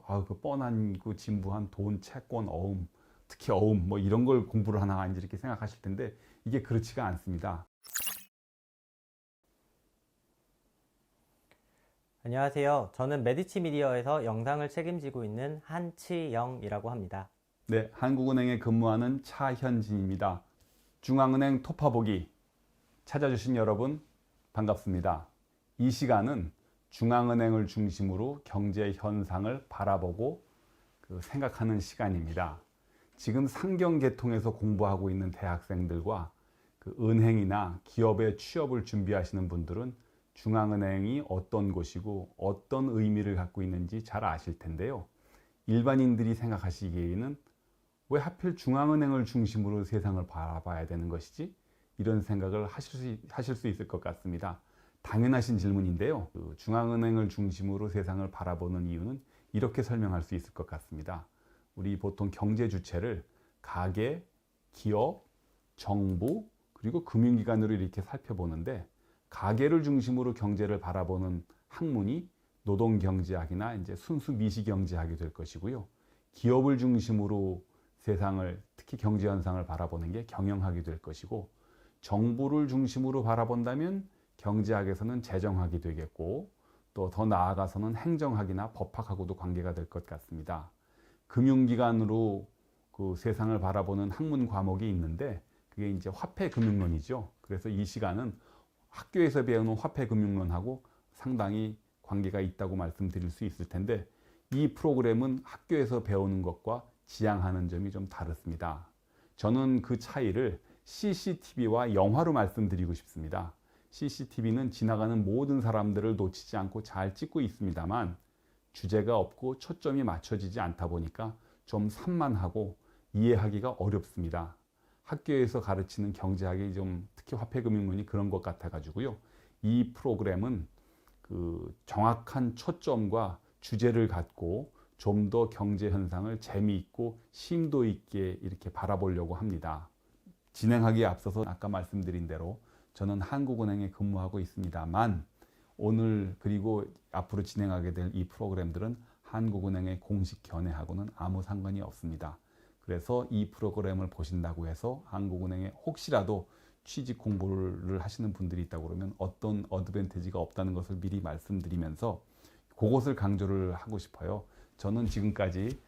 그 뻔한 그 진부한 돈, 채권, 어음, 특히 어음 뭐 이런 걸 공부를 하나 이제 이렇게 생각하실 텐데 이게 그렇지가 않습니다. 안녕하세요. 저는 메디치 미디어에서 영상을 책임지고 있는 한치영이라고 합니다. 네, 한국은행에 근무하는 차현진입니다. 중앙은행 토파보기 찾아주신 여러분 반갑습니다. 이 시간은 중앙은행을 중심으로 경제 현상을 바라보고 생각하는 시간입니다. 지금 상경계통에서 공부하고 있는 대학생들과 은행이나 기업에 취업을 준비하시는 분들은 중앙은행이 어떤 곳이고 어떤 의미를 갖고 있는지 잘 아실 텐데요. 일반인들이 생각하시기에는 왜 하필 중앙은행을 중심으로 세상을 바라봐야 되는 것이지? 이런 생각을 하실 수 있을 것 같습니다. 당연하신 질문인데요. 중앙은행을 중심으로 세상을 바라보는 이유는 이렇게 설명할 수 있을 것 같습니다. 우리 보통 경제 주체를 가계, 기업, 정부, 그리고 금융기관으로 이렇게 살펴보는데 가계를 중심으로 경제를 바라보는 학문이 노동경제학이나 이제 순수 미시경제학이 될 것이고요. 기업을 중심으로 세상을 특히 경제 현상을 바라보는 게 경영학이 될 것이고 정부를 중심으로 바라본다면 경제학에서는 재정학이 되겠고 또 더 나아가서는 행정학이나 법학하고도 관계가 될 것 같습니다. 금융기관으로 세상을 바라보는 학문 과목이 있는데 그게 이제 화폐금융론이죠. 그래서 이 시간은 학교에서 배우는 화폐금융론하고 상당히 관계가 있다고 말씀드릴 수 있을 텐데 이 프로그램은 학교에서 배우는 것과 지향하는 점이 좀 다릅니다. 저는 그 차이를 CCTV와 영화로 말씀드리고 싶습니다. CCTV는 지나가는 모든 사람들을 놓치지 않고 잘 찍고 있습니다만 주제가 없고 초점이 맞춰지지 않다 보니까 좀 산만하고 이해하기가 어렵습니다. 학교에서 가르치는 경제학이 좀 특히 화폐금융론이 그런 것 같아 가지고요. 이 프로그램은 정확한 초점과 주제를 갖고 좀 더 경제 현상을 재미있고 심도 있게 이렇게 바라보려고 합니다. 진행하기에 앞서서 아까 말씀드린 대로 저는 한국은행에 근무하고 있습니다만 오늘 그리고 앞으로 진행하게 될 이 프로그램들은 한국은행의 공식 견해하고는 아무 상관이 없습니다. 그래서 이 프로그램을 보신다고 해서 한국은행에 혹시라도 취직 공부를 하시는 분들이 있다고 그러면 어떤 어드밴티지가 없다는 것을 미리 말씀드리면서 그것을 강조를 하고 싶어요. 저는 지금까지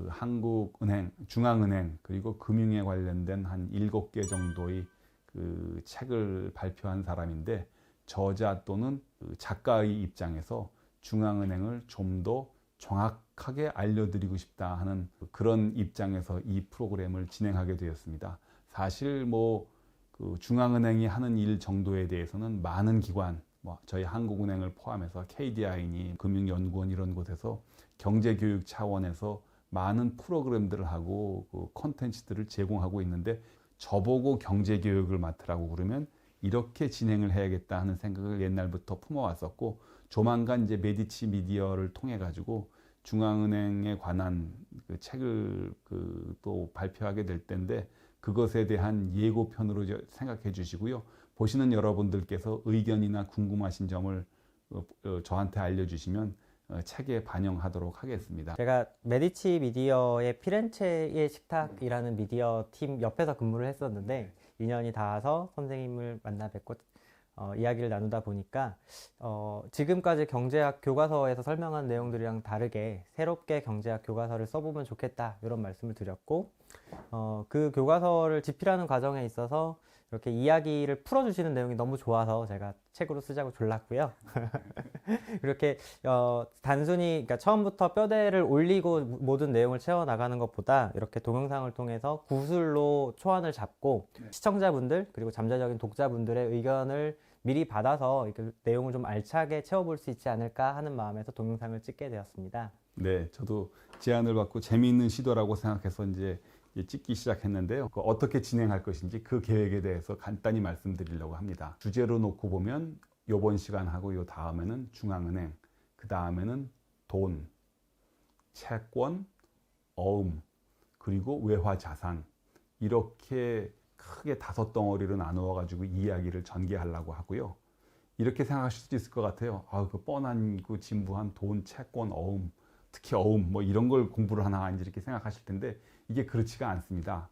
한국은행, 중앙은행 그리고 금융에 관련된 한 7개 정도의 책을 발표한 사람인데 저자 또는 작가의 입장에서 중앙은행을 좀 더 정확하게 알려드리고 싶다 하는 그런 입장에서 이 프로그램을 진행하게 되었습니다. 사실 중앙은행이 하는 일 정도에 대해서는 많은 기관, 저희 한국은행을 포함해서 KDI니 금융연구원 이런 곳에서 경제교육 차원에서 많은 프로그램들을 하고 콘텐츠들을 제공하고 있는데 저보고 경제교육을 맡으라고 그러면 이렇게 진행을 해야겠다 하는 생각을 옛날부터 품어왔었고 조만간 이제 메디치 미디어를 통해 가지고 중앙은행에 관한 책을 또 발표하게 될 텐데 그것에 대한 예고편으로 생각해 주시고요. 보시는 여러분들께서 의견이나 궁금하신 점을 저한테 알려주시면 책에 반영하도록 하겠습니다. 제가 메디치 미디어의 피렌체의 식탁이라는 미디어 팀 옆에서 근무를 했었는데 2년이 닿아서 선생님을 만나 뵙고 이야기를 나누다 보니까 지금까지 경제학 교과서에서 설명한 내용들이랑 다르게 새롭게 경제학 교과서를 써보면 좋겠다 이런 말씀을 드렸고 그 교과서를 집필하는 과정에 있어서 이렇게 이야기를 풀어주시는 내용이 너무 좋아서 제가 책으로 쓰자고 졸랐고요. 이렇게 단순히 그러니까 처음부터 뼈대를 올리고 모든 내용을 채워나가는 것보다 이렇게 동영상을 통해서 구술로 초안을 잡고 시청자분들 그리고 잠재적인 독자분들의 의견을 미리 받아서 이렇게 내용을 좀 알차게 채워볼 수 있지 않을까 하는 마음에서 동영상을 찍게 되었습니다. 네, 저도 제안을 받고 재미있는 시도라고 생각해서 이제 찍기 시작했는데요. 어떻게 진행할 것인지 그 계획에 대해서 간단히 말씀드리려고 합니다. 주제로 놓고 보면 요번 시간하고 요 다음에는 중앙은행, 그 다음에는 돈, 채권, 어음, 그리고 외화자산 이렇게 크게 5덩어리로 나누어 가지고 이야기를 전개하려고 하고요. 이렇게 생각하실 수도 있을 것 같아요. 그 뻔한 진부한 돈, 채권, 어음 특히 어음 뭐 이런 걸 공부를 하나 이제 이렇게 생각하실 텐데 이게 그렇지가 않습니다.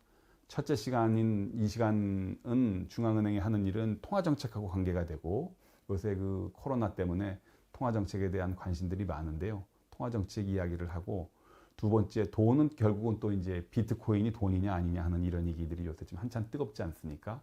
첫째 시간인 이 시간은 중앙은행이 하는 일은 통화정책하고 관계가 되고 요새 그 코로나 때문에 통화정책에 대한 관심들이 많은데요. 통화정책 이야기를 하고 두 번째 돈은 결국은 또 이제 비트코인이 돈이냐 아니냐 하는 이런 얘기들이 요새 좀 한참 뜨겁지 않습니까?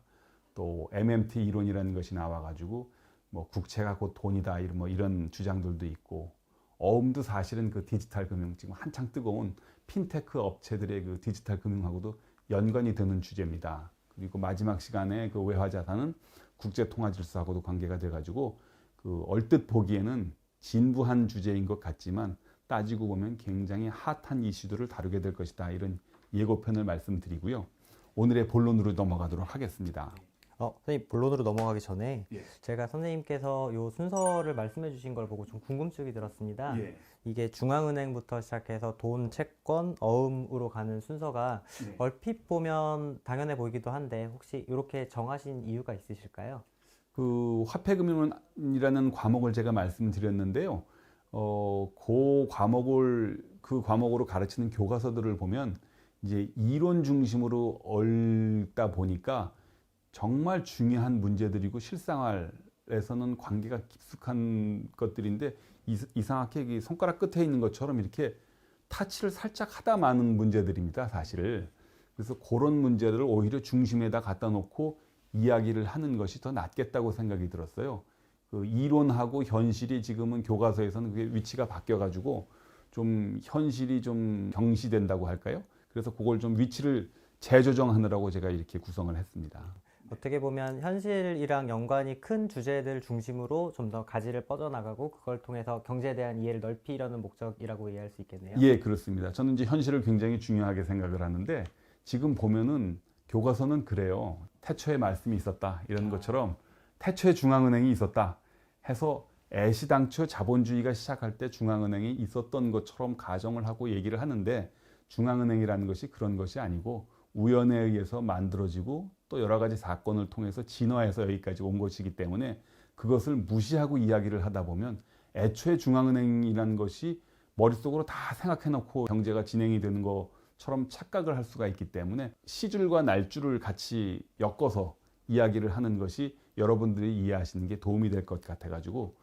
또 MMT 이론이라는 것이 나와가지고 뭐 국채가 곧 돈이다 이런 뭐 이런 주장들도 있고 어음도 사실은 그 디지털 금융 지금 한창 뜨거운 핀테크 업체들의 그 디지털 금융하고도 연관이 되는 주제입니다. 그리고 마지막 시간에 그 외화자산은 국제통화질서하고도 관계가 돼가지고 그 얼뜻 보기에는 진부한 주제인 것 같지만 따지고 보면 굉장히 핫한 이슈들을 다루게 될 것이다. 이런 예고편을 말씀드리고요. 오늘의 본론으로 넘어가도록 하겠습니다. 선생님 본론으로 넘어가기 전에 예. 제가 선생님께서 요 순서를 말씀해 주신 걸 보고 좀 궁금증이 들었습니다. 예. 이게 중앙은행부터 시작해서 돈, 채권, 어음으로 가는 순서가 네. 얼핏 보면 당연해 보이기도 한데 혹시 이렇게 정하신 이유가 있으실까요? 그 화폐금융이라는 과목을 제가 말씀드렸는데요. 그 과목으로 가르치는 교과서들을 보면 이제 이론 중심으로 얽다 보니까 정말 중요한 문제들이고 실생활에서는 관계가 깊숙한 것들인데 이상하게 손가락 끝에 있는 것처럼 이렇게 타치를 살짝 하다 마는 문제들입니다, 사실. 그래서 그런 문제들을 오히려 중심에다 갖다 놓고 이야기를 하는 것이 더 낫겠다고 생각이 들었어요. 그 이론하고 현실이 지금은 교과서에서는 그게 위치가 바뀌어가지고 좀 현실이 좀 경시된다고 할까요? 그래서 그걸 좀 위치를 재조정하느라고 제가 이렇게 구성을 했습니다. 어떻게 보면 현실이랑 연관이 큰 주제들 중심으로 좀 더 가지를 뻗어나가고 그걸 통해서 경제에 대한 이해를 넓히려는 목적이라고 이해할 수 있겠네요. 예, 그렇습니다. 저는 이제 현실을 굉장히 중요하게 생각을 하는데 지금 보면은 교과서는 그래요. 태초에 말씀이 있었다 이런 것처럼 태초에 중앙은행이 있었다 해서 애시당초 자본주의가 시작할 때 중앙은행이 있었던 것처럼 가정을 하고 얘기를 하는데 중앙은행이라는 것이 그런 것이 아니고 우연에 의해서 만들어지고 또 여러 가지 사건을 통해서 진화해서 여기까지 온 것이기 때문에 그것을 무시하고 이야기를 하다 보면 애초에 중앙은행이라는 것이 머릿속으로 다 생각해 놓고 경제가 진행이 되는 것처럼 착각을 할 수가 있기 때문에 시줄과 날줄을 같이 엮어서 이야기를 하는 것이 여러분들이 이해하시는 게 도움이 될 것 같아 가지고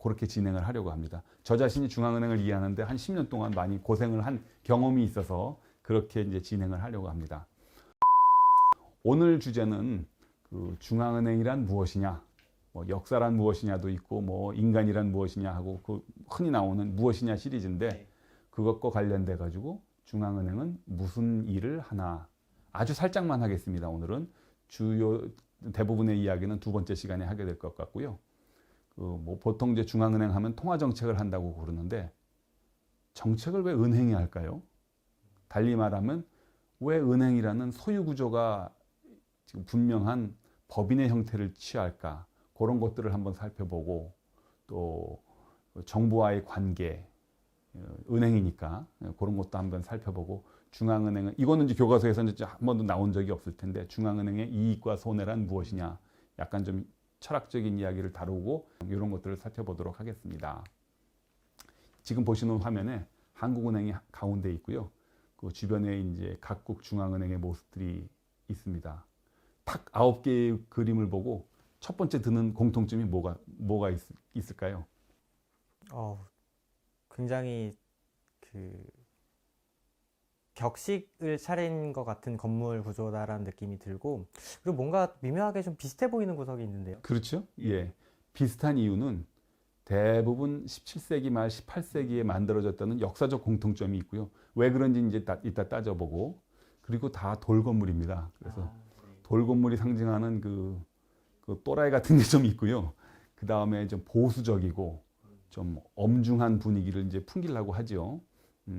그렇게 진행을 하려고 합니다. 저 자신이 중앙은행을 이해하는데 한 10년 동안 많이 고생을 한 경험이 있어서 그렇게 이제 진행을 하려고 합니다. 오늘 주제는 그 중앙은행이란 무엇이냐, 뭐 역사란 무엇이냐도 있고 뭐 인간이란 무엇이냐 하고 그 흔히 나오는 무엇이냐 시리즈인데 그것과 관련돼 가지고 중앙은행은 무슨 일을 하나 아주 살짝만 하겠습니다. 오늘은 주요 대부분의 이야기는 두 번째 시간에 하게 될 것 같고요. 그 뭐 보통 이제 중앙은행 하면 통화 정책을 한다고 그러는데 정책을 왜 은행이 할까요? 달리 말하면 왜 은행이라는 소유 구조가 지금 분명한 법인의 형태를 취할까? 그런 것들을 한번 살펴보고 또 정부와의 관계, 은행이니까 그런 것도 한번 살펴보고 중앙은행은 이거는 이제 교과서에서는 이제 한 번도 나온 적이 없을 텐데 중앙은행의 이익과 손해란 무엇이냐? 약간 좀 철학적인 이야기를 다루고 이런 것들을 살펴보도록 하겠습니다. 지금 보시는 화면에 한국은행이 가운데 있고요. 그 주변에 이제 각국 중앙은행의 모습들이 있습니다. 딱 9개의 그림을 보고 첫 번째 드는 공통점이 뭐가 있을까요? 굉장히 그 격식을 차린 것 같은 건물 구조다라는 느낌이 들고 그리고 뭔가 미묘하게 좀 비슷해 보이는 구석이 있는데요. 그렇죠? 예. 비슷한 이유는 대부분 17세기 말 18세기에 만들어졌다는 역사적 공통점이 있고요. 왜 그런지 이제 이따 따져보고 그리고 다 돌건물입니다. 그래서 돌건물이 상징하는 그 또라이 같은 게 좀 있고요. 그 다음에 좀 보수적이고 좀 엄중한 분위기를 이제 풍기려고 하죠.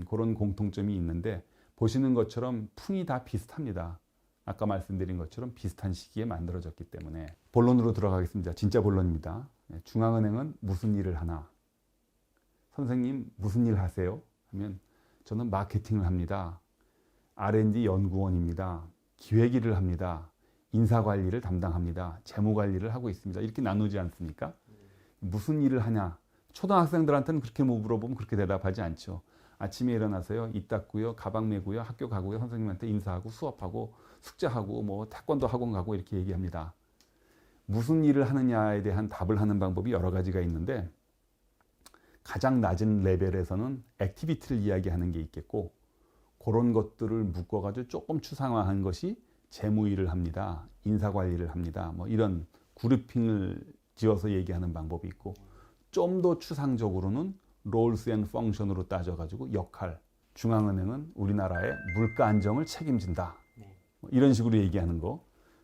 그런 공통점이 있는데 보시는 것처럼 풍이 다 비슷합니다. 아까 말씀드린 것처럼 비슷한 시기에 만들어졌기 때문에 본론으로 들어가겠습니다. 진짜 본론입니다. 중앙은행은 무슨 일을 하나? 선생님 무슨 일 하세요? 하면 저는 마케팅을 합니다. R&D 연구원입니다. 기획 일을 합니다. 인사관리를 담당합니다. 재무관리를 하고 있습니다. 이렇게 나누지 않습니까? 무슨 일을 하냐? 초등학생들한테는 그렇게 물어보면 그렇게 대답하지 않죠. 아침에 일어나서요, 입 닦고요, 가방 메고요, 학교 가고요, 선생님한테 인사하고 수업하고 숙제하고 뭐 태권도 학원 가고 이렇게 얘기합니다. 무슨 일을 하느냐에 대한 답을 하는 방법이 여러 가지가 있는데, 가장 낮은 레벨에서는 액티비티를 이야기하는 게 있겠고, 그런 것들을 묶어가지고 조금 추상화한 것이 재무 일을 합니다, 인사 관리를 합니다, 뭐 이런 그룹핑을 지어서 얘기하는 방법이 있고, 좀 더 추상적으로는 롤스 앤 펑션으로 따져가지고 역할, 중앙은행은 우리나라의 물가 안정을 책임진다, 뭐 이런 식으로 얘기하는 거.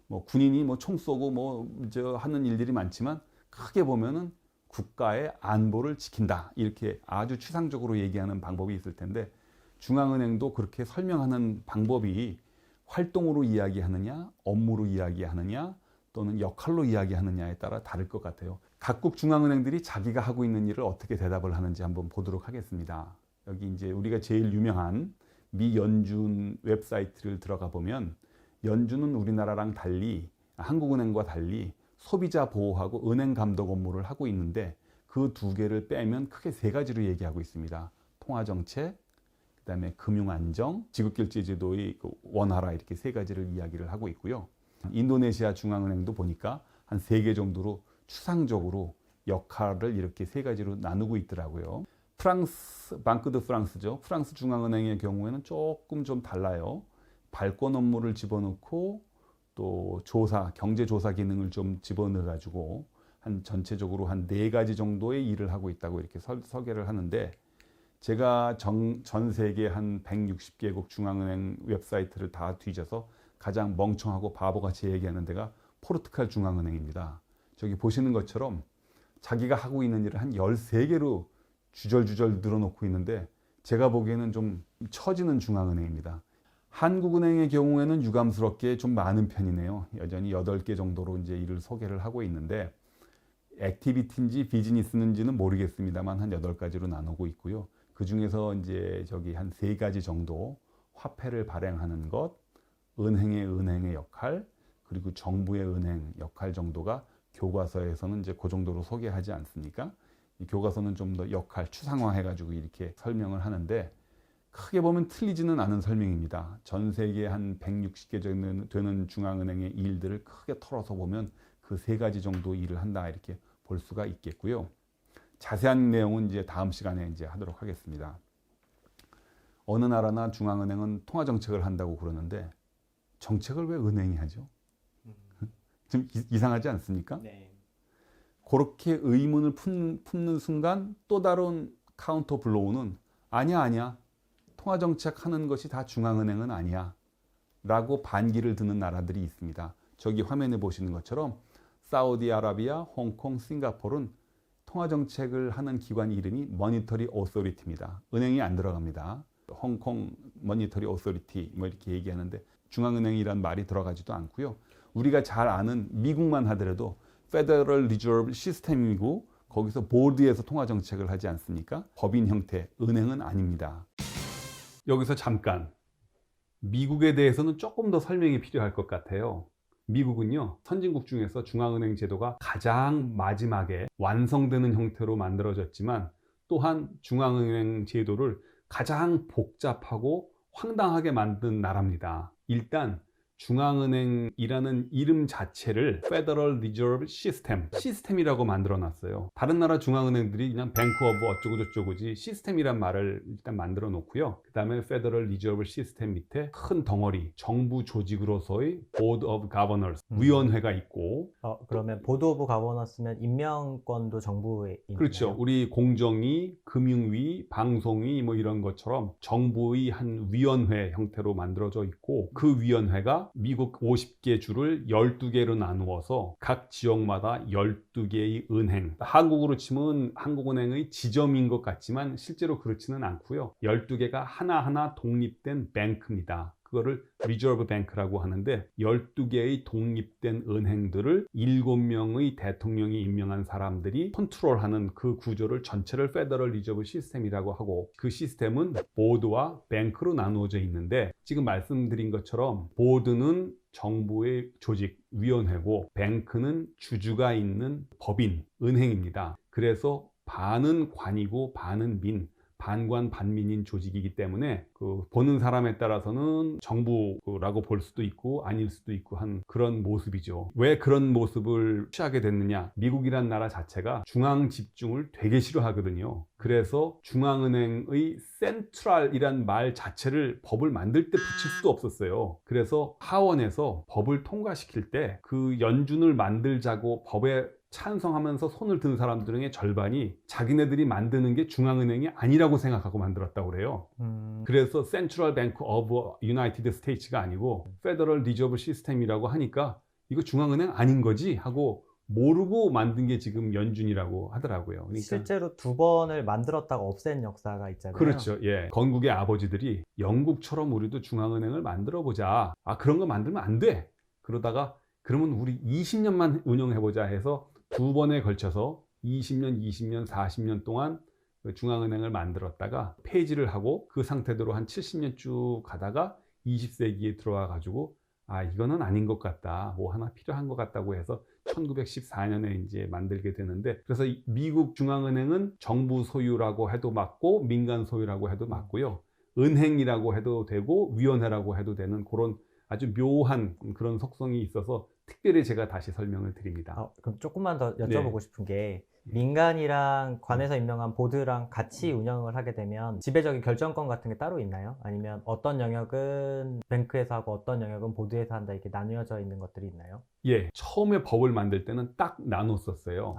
뭐 군인이 뭐 총 쏘고 뭐 저 하는 일들이 많지만 크게 보면은 국가의 안보를 지킨다, 이렇게 아주 추상적으로 얘기하는 방법이 있을 텐데, 중앙은행도 그렇게 설명하는 방법이 활동으로 이야기하느냐, 업무로 이야기하느냐, 또는 역할로 이야기하느냐에 따라 다를 것 같아요. 각국 중앙은행들이 자기가 하고 있는 일을 어떻게 대답을 하는지 한번 보도록 하겠습니다. 여기 이제 우리가 제일 유명한 미 연준 웹사이트를 들어가 보면, 연준은 우리나라랑 달리, 한국은행과 달리 소비자 보호하고 은행 감독 업무를 하고 있는데, 그 두 개를 빼면 크게 세 가지로 얘기하고 있습니다. 통화정책, 그다음에 금융안정, 지급결제제도의 원활화, 이렇게 세 가지를 이야기를 하고 있고요. 인도네시아 중앙은행도 보니까 한 3개 정도로 추상적으로 역할을 이렇게 3가지로 나누고 있더라고요. 프랑스, 방크 드 프랑스죠. 프랑스 중앙은행의 경우에는 조금 좀 달라요. 발권 업무를 집어넣고 또 조사, 경제조사 기능을 좀 집어넣어가지고 한 전체적으로 한 4가지 정도의 일을 하고 있다고 이렇게 설계를 하는데, 제가 전 세계 한 160개국 중앙은행 웹사이트를 다 뒤져서 가장 멍청하고 바보같이 얘기하는 데가 포르투갈 중앙은행입니다. 저기 보시는 것처럼 자기가 하고 있는 일을 한 13개로 주절주절 늘어놓고 있는데, 제가 보기에는 좀 처지는 중앙은행입니다. 한국은행의 경우에는 유감스럽게 좀 많은 편이네요. 여전히 8개 정도로 이제 일을 소개를 하고 있는데, 액티비티인지 비즈니스인지는 모르겠습니다만 한 8가지로 나누고 있고요. 그 중에서 이제 저기 한 3가지 정도, 화폐를 발행하는 것, 은행의 역할, 그리고 정부의 은행 역할 정도가 교과서에서는 이제 그 정도로 소개하지 않습니까? 이 교과서는 좀 더 역할 추상화해가지고 이렇게 설명을 하는데, 크게 보면 틀리지는 않은 설명입니다. 전 세계 한 160개 되는 중앙은행의 일들을 크게 털어서 보면 그 3가지 정도 일을 한다, 이렇게 볼 수가 있겠고요. 자세한 내용은 이제 다음 시간에 이제 하도록 하겠습니다. 어느 나라나 중앙은행은 통화정책을 한다고 그러는데, 정책을 왜 은행이 하죠? 좀 이상하지 않습니까? 네. 그렇게 의문을 품는 순간 또 다른 카운터 블로우는, 아니야, 통화정책 하는 것이 다 중앙은행은 아니야 라고 반기를 드는 나라들이 있습니다. 저기 화면에 보시는 것처럼 사우디아라비아, 홍콩, 싱가포르는 통화정책을 하는 기관 이름이 머니터리 오소리티입니다. 은행이 안 들어갑니다. 홍콩 머니터리 오소리티 뭐 이렇게 얘기하는데, 중앙은행이란 말이 들어가지도 않고요. 우리가 잘 아는 미국만 하더라도 페더럴 리저브 시스템이고, 거기서 보드에서 통화정책을 하지 않습니까? 법인 형태, 은행은 아닙니다. 여기서 잠깐, 미국에 대해서는 조금 더 설명이 필요할 것 같아요. 미국은요, 선진국 중에서 중앙은행 제도가 가장 마지막에 완성되는 형태로 만들어졌지만, 또한 중앙은행 제도를 가장 복잡하고 황당하게 만든 나라입니다. 일단 중앙은행이라는 이름 자체를 Federal Reserve System, 시스템이라고 만들어 놨어요. 다른 나라 중앙은행들이 그냥 뱅크 오브 어쩌고 저쩌고지 시스템이란 말을 일단 만들어 놓고요. 그 다음에 Federal Reserve System 밑에 큰 덩어리, 정부 조직으로서의 Board of Governors, 위원회가 있고, 그러면 보드 오브 가버넌스면 임명권도 정부에 있나요? 그렇죠. 우리 공정위, 금융위, 방송위 뭐 이런 것처럼 정부의 한 위원회 형태로 만들어져 있고, 그 위원회가 미국 50개 주를 12개로 나누어서 각 지역마다 12개의 은행, 한국으로 치면 한국은행의 지점인 것 같지만 실제로 그렇지는 않고요. 12개가 하나하나 독립된 뱅크입니다. 그거를 리저브 뱅크라고 하는데, 12개의 독립된 은행들을 7명의 대통령이 임명한 사람들이 컨트롤하는 그 구조를 전체를 페더럴 리저브 시스템이라고 하고, 그 시스템은 보드와 뱅크로 나누어져 있는데, 지금 말씀드린 것처럼 보드는 정부의 조직, 위원회고, 뱅크는 주주가 있는 법인, 은행입니다. 그래서 반은 관이고 반은 민, 반관 반민인 조직이기 때문에 그 보는 사람에 따라서는 정부라고 볼 수도 있고 아닐 수도 있고 한 그런 모습이죠. 왜 그런 모습을 취하게 됐느냐? 미국이란 나라 자체가 중앙 집중을 되게 싫어하거든요. 그래서 중앙은행의 센트럴이란 말 자체를 법을 만들 때 붙일 수도 없었어요. 그래서 하원에서 법을 통과시킬 때 그 연준을 만들자고 법에 찬성하면서 손을 든 사람들 중에 절반이 자기네들이 만드는 게 중앙은행이 아니라고 생각하고 만들었다고 그래요. 그래서 Central Bank of United States가 아니고 Federal Reserve System이라고 하니까 이거 중앙은행 아닌 거지 하고 모르고 만든 게 지금 연준이라고 하더라고요. 그러니까 실제로 두 번을 만들었다가 없앤 역사가 있잖아요. 그렇죠. 예. 건국의 아버지들이 영국처럼 우리도 중앙은행을 만들어 보자. 아, 그런 거 만들면 안 돼. 그러다가 그러면 우리 20년만 운영해보자 해서 두 번에 걸쳐서 20년, 40년 동안 중앙은행을 만들었다가 폐지를 하고 그 상태대로 한 70년 쭉 가다가 20세기에 들어와 가지고 아, 이거는 아닌 것 같다. 뭐 하나 필요한 것 같다고 해서 1914년에 이제 만들게 되는데, 그래서 미국 중앙은행은 정부 소유라고 해도 맞고 민간 소유라고 해도 맞고요. 은행이라고 해도 되고 위원회라고 해도 되는 그런 아주 묘한 그런 속성이 있어서 특별히 제가 다시 설명을 드립니다. 그럼 조금만 더 여쭤보고 싶은 게 민간이랑 관에서 임명한 보드랑 같이 운영을 하게 되면 지배적인 결정권 같은 게 따로 있나요? 아니면 어떤 영역은 뱅크에서 하고 어떤 영역은 보드에서 한다 이렇게 나뉘어져 있는 것들이 있나요? 예, 처음에 법을 만들 때는 딱 나눴었어요.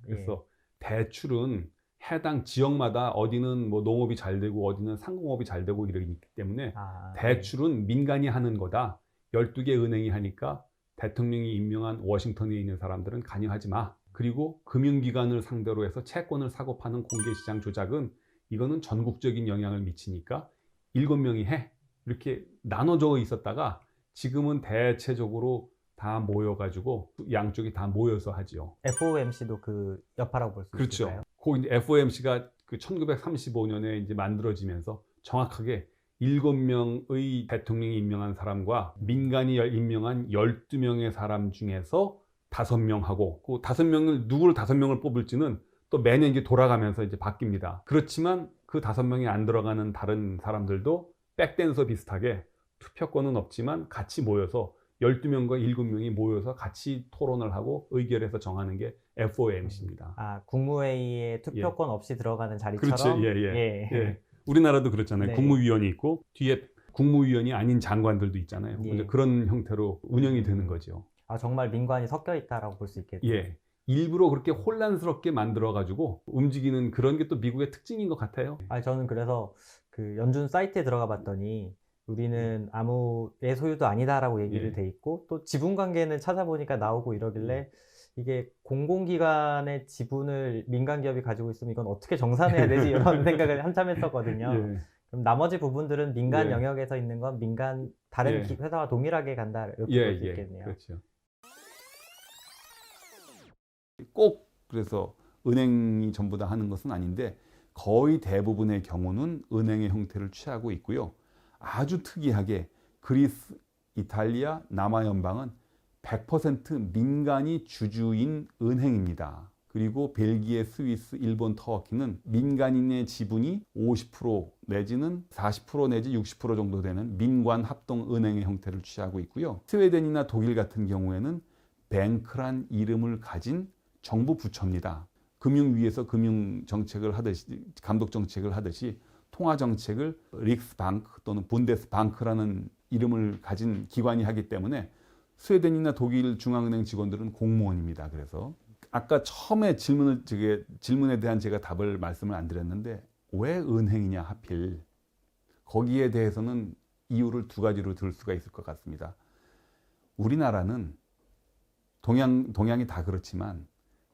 예. 그래서 대출은 해당 지역마다 어디는 뭐 농업이 잘 되고 어디는 상공업이 잘 되고 이러기 때문에 대출은 민간이 하는 거다. 12개 은행이 하니까 대통령이 임명한 워싱턴에 있는 사람들은 관여하지 마. 그리고 금융기관을 상대로 해서 채권을 사고 파는 공개시장 조작은 이거는 전국적인 영향을 미치니까 7명이 해. 이렇게 나눠져 있었다가 지금은 대체적으로 다 모여가지고 양쪽이 다 모여서 하죠. FOMC도 그 여파라고 볼 수 그렇죠. 있을까요? 그 FOMC가 그 1935년에 이제 만들어지면서 정확하게 7명의 대통령이 임명한 사람과 민간이 임명한 12명의 사람 중에서 5명하고 그 5명을 누구를 5명을 뽑을지는 또 매년 이제 돌아가면서 이제 바뀝니다. 그렇지만 그 5명이 안 들어가는 다른 사람들도 백댄서 비슷하게 투표권은 없지만 같이 모여서 12명과 7명이 모여서 같이 토론을 하고 의결해서 정하는 게 FOMC입니다. 국무회의에 투표권 없이 들어가는 자리처럼. 그렇죠. 예. 우리나라도 그렇잖아요. 네. 국무위원이 있고 뒤에 국무위원이 아닌 장관들도 있잖아요. 예. 그런 형태로 운영이 되는 거죠. 정말 민관이 섞여 있다라고 볼 수 있겠네요. 예. 일부러 그렇게 혼란스럽게 만들어가지고 움직이는 그런 게 또 미국의 특징인 것 같아요. 저는 그래서 그 연준 사이트에 들어가 봤더니 우리는 아무의 소유도 아니다라고 얘기를 돼 있고 또 지분 관계는 찾아보니까 나오고 이러길래 이게 공공기관의 지분을 민간 기업이 가지고 있으면 이건 어떻게 정산해야 되지 이런 생각을 한참 했었거든요. 그럼 나머지 부분들은 민간 영역에서 있는 건 민간 다른 회사와 동일하게 간다 이렇게 볼 수 있겠네요. 그렇죠. 꼭 그래서 은행이 전부 다 하는 것은 아닌데 거의 대부분의 경우는 은행의 형태를 취하고 있고요. 아주 특이하게 그리스, 이탈리아, 남아연방은 100% 민간이 주주인 은행입니다. 그리고 벨기에, 스위스, 일본, 터키는 민간인의 지분이 50% 내지는 40% 내지 60% 정도 되는 민관 합동 은행의 형태를 취하고 있고요. 스웨덴이나 독일 같은 경우에는 뱅크란 이름을 가진 정부 부처입니다. 금융위에서 금융 정책을 하듯이 감독 정책을 하듯이 통화 정책을 릭스방크 또는 분데스방크라는 이름을 가진 기관이 하기 때문에 스웨덴이나 독일 중앙은행 직원들은 공무원입니다. 그래서 아까 처음에 질문에 대한 제가 답을 말씀을 안 드렸는데 왜 은행이냐 하필 거기에 대해서는 이유를 두 가지로 들 수가 있을 것 같습니다. 우리나라는 동양이 다 그렇지만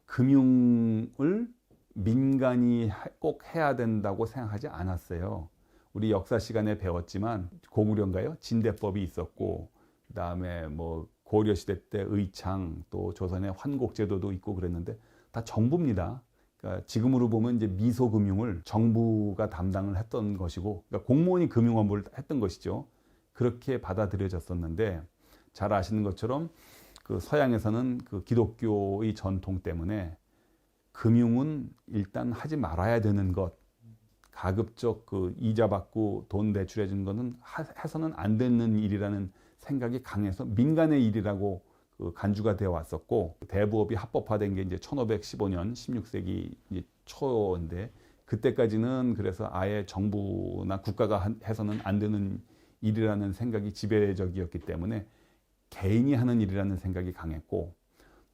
금융을 민간이 꼭 해야 된다고 생각하지 않았어요. 우리 역사 시간에 배웠지만 고구려인가요? 진대법이 있었고 그다음에 뭐 고려시대 때 의창 또 조선의 환곡제도도 있고 그랬는데 다 정부입니다. 그러니까 지금으로 보면 이제 미소금융을 정부가 담당을 했던 것이고 그러니까 공무원이 금융 업무를 했던 것이죠. 그렇게 받아들여졌었는데 잘 아시는 것처럼 그 서양에서는 그 기독교의 전통 때문에 금융은 일단 하지 말아야 되는 것 가급적 그 이자 받고 돈 대출해 준 거는 해서는 안 되는 일이라는 생각이 강해서 민간의 일이라고 그 간주가 되어 왔었고, 대부업이 합법화된 게 이제 1515년 16세기 이제 초인데, 그때까지는 그래서 아예 정부나 국가가 해서는 안 되는 일이라는 생각이 지배적이었기 때문에 개인이 하는 일이라는 생각이 강했고,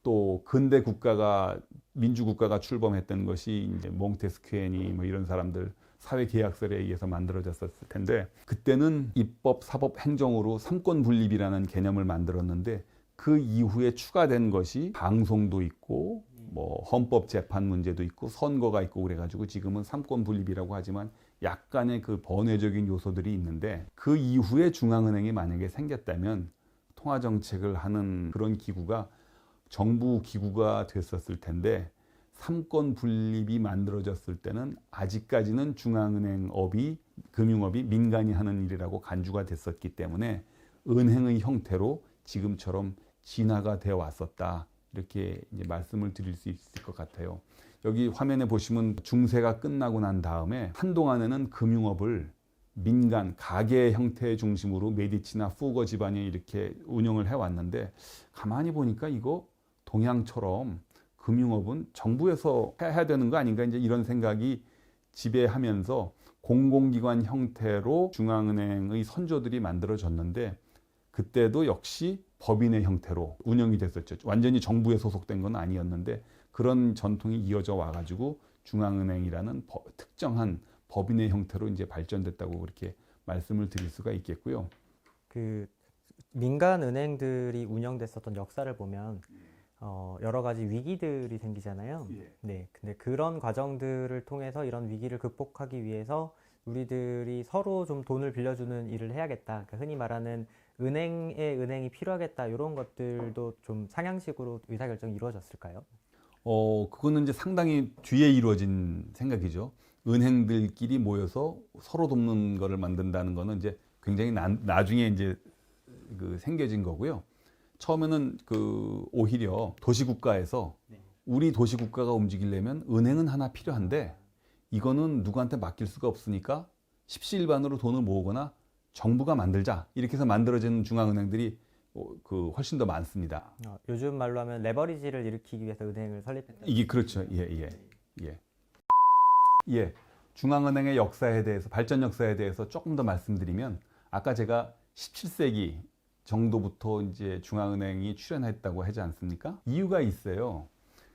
또 근대 국가가 민주국가가 출범했던 것이 이제 몽테스퀴에니 뭐 이런 사람들 사회계약설에 의해서 만들어졌었을 텐데, 그때는 입법, 사법, 행정으로 삼권 분립이라는 개념을 만들었는데, 그 이후에 추가된 것이 방송도 있고 뭐 헌법 재판 문제도 있고 선거가 있고 그래가지고 지금은 삼권 분립이라고 하지만 약간의 그 번외적인 요소들이 있는데, 그 이후에 중앙은행이 만약에 생겼다면 통화 정책을 하는 그런 기구가 정부 기구가 됐었을 텐데, 삼권 분립이 만들어졌을 때는 아직까지는 중앙은행업이, 금융업이 민간이 하는 일이라고 간주가 됐었기 때문에 은행의 형태로 지금처럼 진화가 되어 왔었다, 이렇게 이제 말씀을 드릴 수 있을 것 같아요. 여기 화면에 보시면 중세가 끝나고 난 다음에 한동안에는 금융업을 민간, 가계 형태 중심으로 메디치나 푸거 집안이 이렇게 운영을 해왔는데, 가만히 보니까 이거 동양처럼 금융업은 정부에서 해야 되는 거 아닌가, 이제 이런 생각이 지배하면서 공공기관 형태로 중앙은행의 선조들이 만들어졌는데, 그때도 역시 법인의 형태로 운영이 됐었죠. 완전히 정부에 소속된 건 아니었는데 그런 전통이 이어져 와가지고 중앙은행이라는 특정한 법인의 형태로 이제 발전됐다고 그렇게 말씀을 드릴 수가 있겠고요. 그 민간 은행들이 운영됐었던 역사를 보면 여러 가지 위기들이 생기잖아요. 네, 근데 그런 과정들을 통해서 이런 위기를 극복하기 위해서 우리들이 서로 좀 돈을 빌려주는 일을 해야겠다. 그러니까 흔히 말하는 은행이 필요하겠다. 이런 것들도 좀 상향식으로 의사결정이 이루어졌을까요? 그거는 이제 상당히 뒤에 이루어진 생각이죠. 은행들끼리 모여서 서로 돕는 거를 만든다는 거는 이제 굉장히 나중에 이제 그 생겨진 거고요. 처음에는 그 오히려 도시국가에서 우리 도시국가가 움직이려면 은행은 하나 필요한데 이거는 누구한테 맡길 수가 없으니까 십시일반으로 돈을 모으거나 정부가 만들자, 이렇게 해서 만들어진 중앙은행들이 그 훨씬 더 많습니다. 요즘 말로 하면 레버리지를 일으키기 위해서 은행을 설립했다. 이게 그렇죠. 예. 중앙은행의 역사에 대해서, 발전 역사에 대해서 조금 더 말씀드리면, 아까 제가 17세기 정도부터 이제 중앙은행이 출현했다고 하지 않습니까? 이유가 있어요.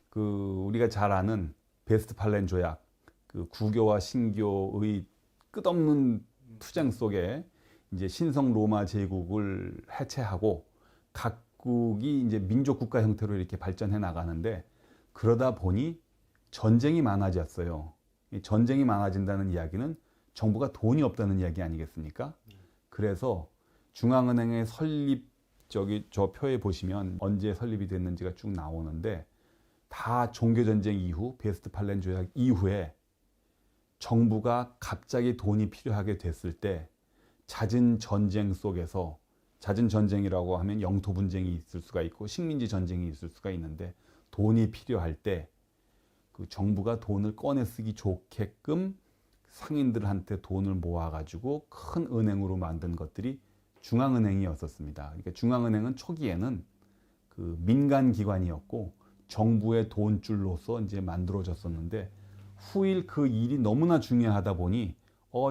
그 우리가 잘 아는 베스트팔렌 조약, 그 국교와 신교의 끝없는 투쟁 속에 이제 신성 로마 제국을 해체하고 각국이 이제 민족 국가 형태로 이렇게 발전해 나가는데, 그러다 보니 전쟁이 많아졌어요. 이 전쟁이 많아진다는 이야기는 정부가 돈이 없다는 이야기 아니겠습니까? 그래서 중앙은행의 설립, 저 표에 보시면 언제 설립이 됐는지가 쭉 나오는데, 다 종교전쟁 이후, 베스트팔렌 조약 이후에 정부가 갑자기 돈이 필요하게 됐을 때 잦은 전쟁 속에서, 잦은 전쟁이라고 하면 영토 분쟁이 있을 수가 있고 식민지 전쟁이 있을 수가 있는데, 돈이 필요할 때 그 정부가 돈을 꺼내 쓰기 좋게끔 상인들한테 돈을 모아가지고 큰 은행으로 만든 것들이 중앙은행이었었습니다. 그러니까 중앙은행은 초기에는 그 민간 기관이었고 정부의 돈줄로서 이제 만들어졌었는데, 후일 그 일이 너무나 중요하다 보니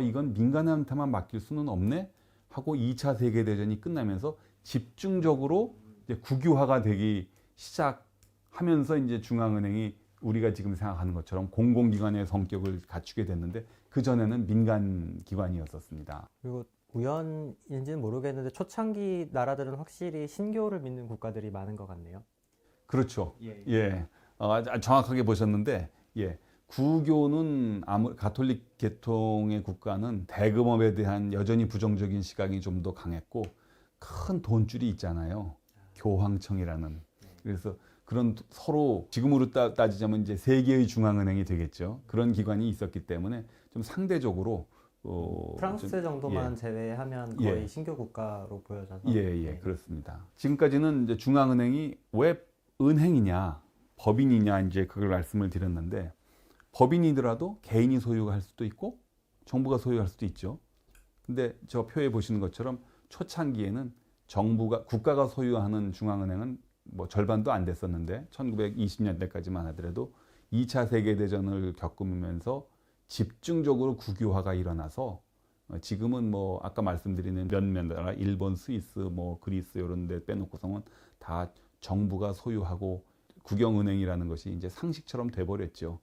이건 민간한테만 맡길 수는 없네 하고 2차 세계대전이 끝나면서 집중적으로 이제 국유화가 되기 시작하면서 이제 중앙은행이 우리가 지금 생각하는 것처럼 공공기관의 성격을 갖추게 됐는데, 그전에는 민간 기관이었었습니다. 그리고 우연인지는 모르겠는데 초창기 나라들은 확실히 신교를 믿는 국가들이 많은 것 같네요. 그렇죠. 아주 정확하게 보셨는데, 구교는 가톨릭 계통의 국가는 대금업에 대한 여전히 부정적인 시각이 좀 더 강했고, 큰 돈줄이 있잖아요. 교황청이라는. 그래서 그런 서로 지금으로 따지자면 이제 세계의 중앙은행이 되겠죠. 그런 기관이 있었기 때문에 좀 상대적으로 프랑스 정도만 제외하면 거의 신교 국가로 보여져서. 그렇습니다. 지금까지는 이제 중앙은행이 왜 은행이냐, 법인이냐, 이제 그걸 말씀을 드렸는데, 법인이더라도 개인이 소유할 수도 있고 정부가 소유할 수도 있죠. 근데 저 표에 보시는 것처럼 초창기에는 국가가 소유하는 중앙은행은 뭐 절반도 안 됐었는데 1920년대까지만 하더라도 2차 세계대전을 겪으면서 집중적으로 국유화가 일어나서 지금은 뭐 아까 말씀드리는 몇몇 나라 일본, 스위스, 뭐 그리스 이런 데 빼놓고서는 다 정부가 소유하고 국영은행이라는 것이 이제 상식처럼 돼버렸죠.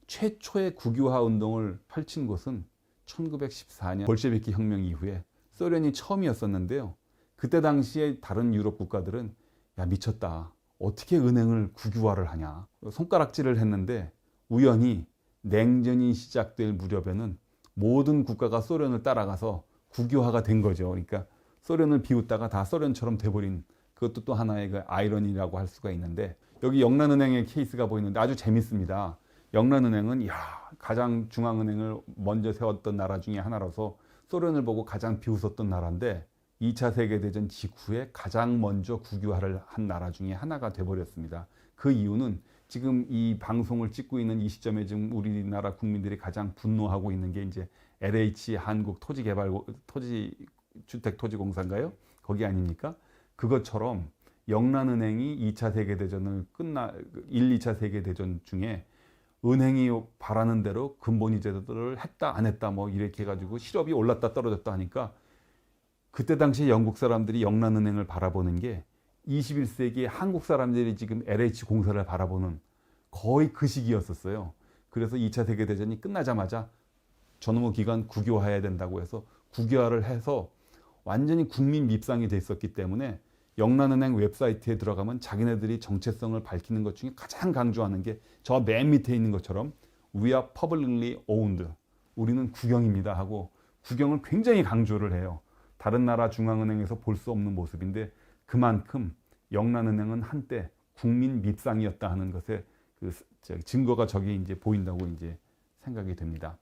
최초의 국유화 운동을 펼친 곳은 1914년 볼셰비키 혁명 이후에 소련이 처음이었었는데요. 그때 당시에 다른 유럽 국가들은 야 미쳤다. 어떻게 은행을 국유화를 하냐. 손가락질을 했는데 우연히 냉전이 시작될 무렵에는 모든 국가가 소련을 따라가서 국유화가 된 거죠. 그러니까 소련을 비웃다가 다 소련처럼 돼버린 그것도 또 하나의 그 아이러니라고 할 수가 있는데 여기 영란은행의 케이스가 보이는데 아주 재밌습니다. 영란은행은 가장 중앙은행을 먼저 세웠던 나라 중에 하나라서 소련을 보고 가장 비웃었던 나라인데 2차 세계대전 직후에 가장 먼저 국유화를 한 나라 중에 하나가 돼버렸습니다. 그 이유는 지금 이 방송을 찍고 있는 이 시점에 지금 우리나라 국민들이 가장 분노하고 있는 게 이제 LH 한국 주택토지공사인가요? 거기 아닙니까? 그것처럼 영란은행이 2차 세계대전을 1, 2차 세계대전 중에 은행이 바라는 대로 근본이 제도를 했다 안 했다 뭐 이렇게 해가지고 실업이 올랐다 떨어졌다 하니까 그때 당시에 영국 사람들이 영란은행을 바라보는 게 21세기 한국 사람들이 지금 LH 공사를 바라보는 거의 그 시기였었어요. 그래서 2차 세계대전이 끝나자마자 저놈의 기간 국유화해야 된다고 해서 국유화를 해서 완전히 국민 밉상이 됐었기 때문에 영란은행 웹사이트에 들어가면 자기네들이 정체성을 밝히는 것 중에 가장 강조하는 게 저 맨 밑에 있는 것처럼 We are publicly owned. 우리는 국영입니다 하고 국영을 굉장히 강조를 해요. 다른 나라 중앙은행에서 볼 수 없는 모습인데 그만큼 영란은행은 한때 국민 밉상이었다 하는 것에 그 증거가 저기 이제 보인다고 이제 생각이 됩니다.